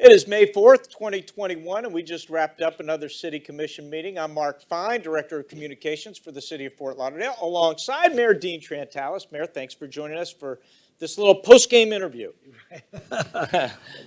It is May 4th, 2021, and we just wrapped up another City Commission meeting. I'm Marc Fein, Director of Communications for the City of Fort Lauderdale, alongside Mayor Dean Trantalis. Mayor, thanks for joining us for this little post-game interview.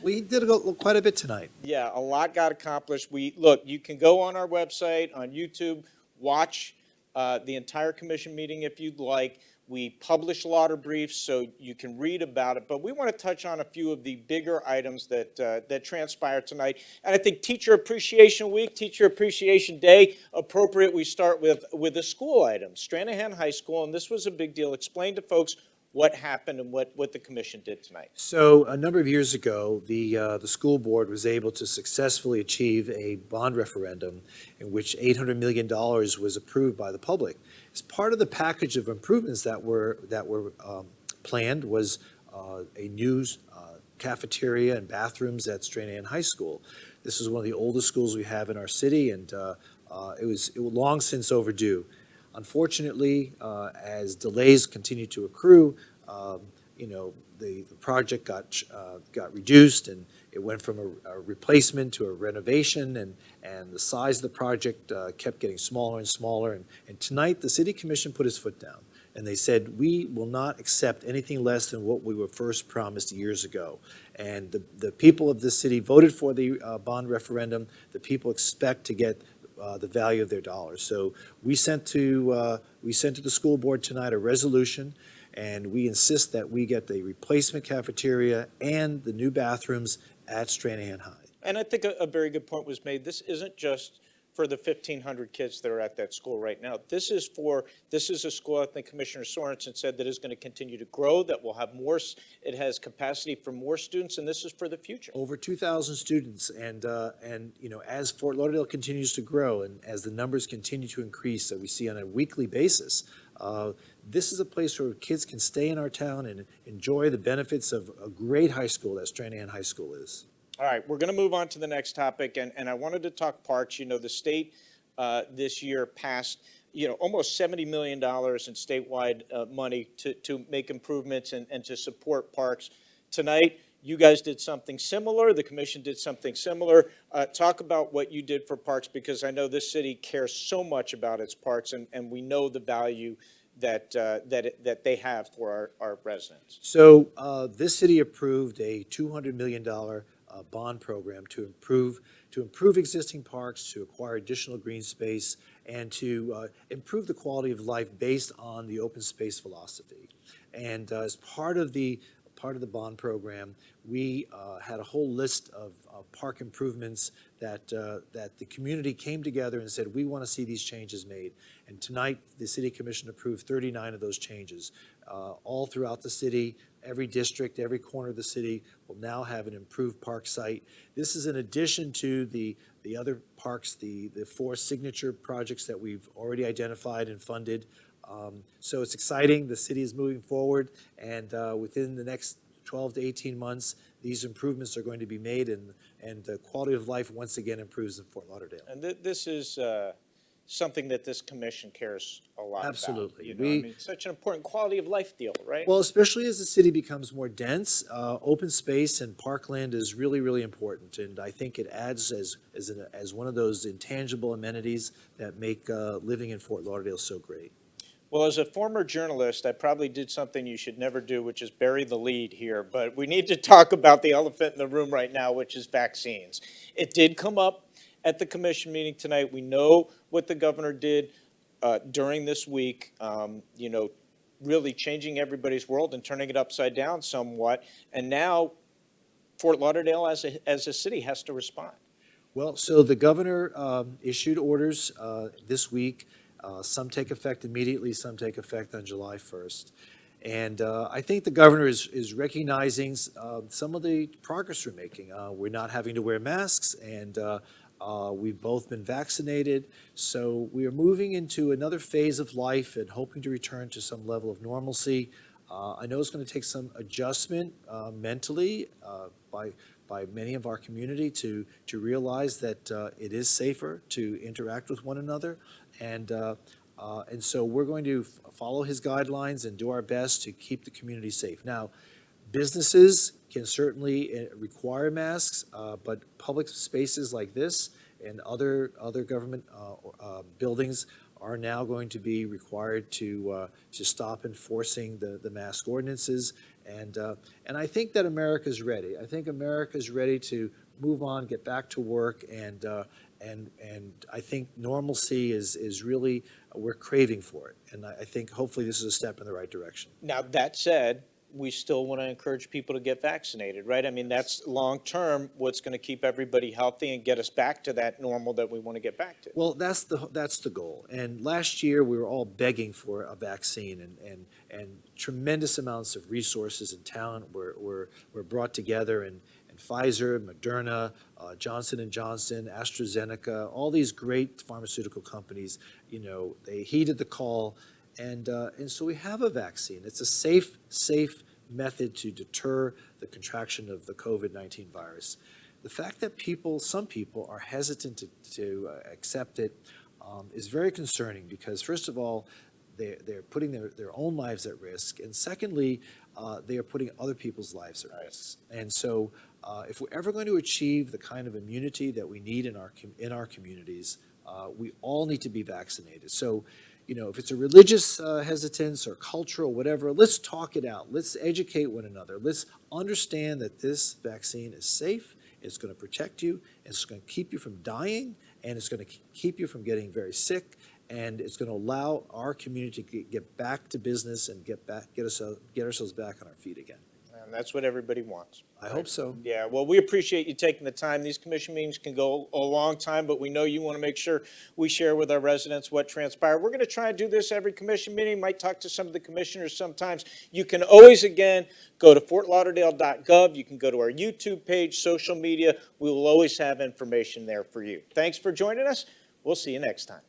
We did quite a bit tonight. Yeah, a lot got accomplished. Look, you can go on our website, on YouTube, watch the entire commission meeting if you'd like. We publish a lot of briefs, so you can read about it. But we want to touch on a few of the bigger items that transpired tonight. And I think Teacher Appreciation Week, Teacher Appreciation Day, appropriate. We start with a school item, Stranahan High School, and this was a big deal. Explain to folks what happened and what the commission did tonight. So a number of years ago, the school board was able to successfully achieve a bond referendum in which $800 million was approved by the public. As part of the package of improvements that were planned was a new cafeteria and bathrooms at Stranahan High School. This is one of the oldest schools we have in our city, and it was long since overdue. Unfortunately, as delays continued to accrue, the project got reduced, and it went from a replacement to a renovation, and the size of the project kept getting smaller and smaller. And tonight, the City Commission put its foot down, and they said, we will not accept anything less than what we were first promised years ago. And the people of this city voted for the bond referendum. The people expect to get the value of their dollars. So we sent to the school board tonight a resolution, and we insist that we get the replacement cafeteria and the new bathrooms at Stranahan High. And I think a very good point was made. This isn't just for the 1,500 kids that are at that school right now. This is a school, I think Commissioner Sorensen said, that is going to continue to grow, that will have more, it has capacity for more students, and this is for the future. Over 2,000 students, and as Fort Lauderdale continues to grow and as the numbers continue to increase that we see on a weekly basis, this is a place where kids can stay in our town and enjoy the benefits of a great high school that Stranahan High School is. All right, we're going to move on to the next topic, and I wanted to talk parks. The state this year passed, almost $70 million in statewide money to make improvements and to support parks. Tonight, you guys did something similar. The commission did something similar. Talk about what you did for parks, because I know this city cares so much about its parks, and we know the value that they have for our residents. So this city approved a $200 million bond program to improve existing parks, to acquire additional green space, and to improve the quality of life based on the open space philosophy. And as part of the bond program, we had a whole list of park improvements that the community came together and said, we want to see these changes made. And tonight, the City Commission approved 39 of those changes. All throughout the city, every district, every corner of the city will now have an improved park site. This is in addition to the other parks, the 4 signature projects that we've already identified and funded. So it's exciting. The city is moving forward, and within the next 12 to 18 months, these improvements are going to be made, and the quality of life once again improves in Fort Lauderdale. And this is something that this commission cares a lot Absolutely. about. It's such an important quality of life deal, right? Well, especially as the city becomes more dense, open space and parkland is really, really important, and I think it adds as one of those intangible amenities that make living in Fort Lauderdale so great. Well, as a former journalist, I probably did something you should never do, which is bury the lead here. But we need to talk about the elephant in the room right now, which is vaccines. It did come up at the commission meeting tonight. We know what the governor did during this week, really changing everybody's world and turning it upside down somewhat. And now Fort Lauderdale as a city has to respond. Well, so the governor issued orders this week. Some take effect immediately, some take effect on July 1st. And I think the governor is recognizing some of the progress we're making. We're not having to wear masks, and we've both been vaccinated. So we are moving into another phase of life and hoping to return to some level of normalcy. I know it's going to take some adjustment mentally by many of our community to realize that it is safer to interact with one another, and so we're going to follow his guidelines and do our best to keep the community safe. Now, Businesses can certainly require masks, but public spaces like this and other government buildings are now going to be required to stop enforcing the mask ordinances. And I think that America's ready. I think America's ready to move on, get back to work, and I think normalcy is really, we're craving for it. And I think hopefully this is a step in the right direction. Now, that said, we still want to encourage people to get vaccinated, right? I mean, that's long-term what's going to keep everybody healthy and get us back to that normal that we want to get back to. Well, that's the goal. And last year, we were all begging for a vaccine, and tremendous amounts of resources and talent were brought together, and Pfizer, Moderna, Johnson & Johnson, AstraZeneca, all these great pharmaceutical companies, they heeded the call. And so we have a vaccine. It's a safe method to deter the contraction of the COVID-19 virus. The fact that some people are hesitant to accept it is very concerning, because first of all, they're putting their own lives at risk, and secondly, they are putting other people's lives at risk. And so if we're ever going to achieve the kind of immunity that we need in our communities, we all need to be vaccinated. So, if it's a religious hesitance or cultural, whatever, let's talk it out. Let's educate one another. Let's understand that this vaccine is safe. It's going to protect you. It's going to keep you from dying, and it's going to keep you from getting very sick. And it's going to allow our community to get back to business and get ourselves back on our feet again. And that's what everybody wants. I hope so. Yeah, well, we appreciate you taking the time. These commission meetings can go a long time, but we know you want to make sure we share with our residents what transpired. We're going to try and do this every commission meeting. Might talk to some of the commissioners sometimes. You can always, again, go to fortlauderdale.gov. You can go to our YouTube page, social media. We will always have information there for you. Thanks for joining us. We'll see you next time.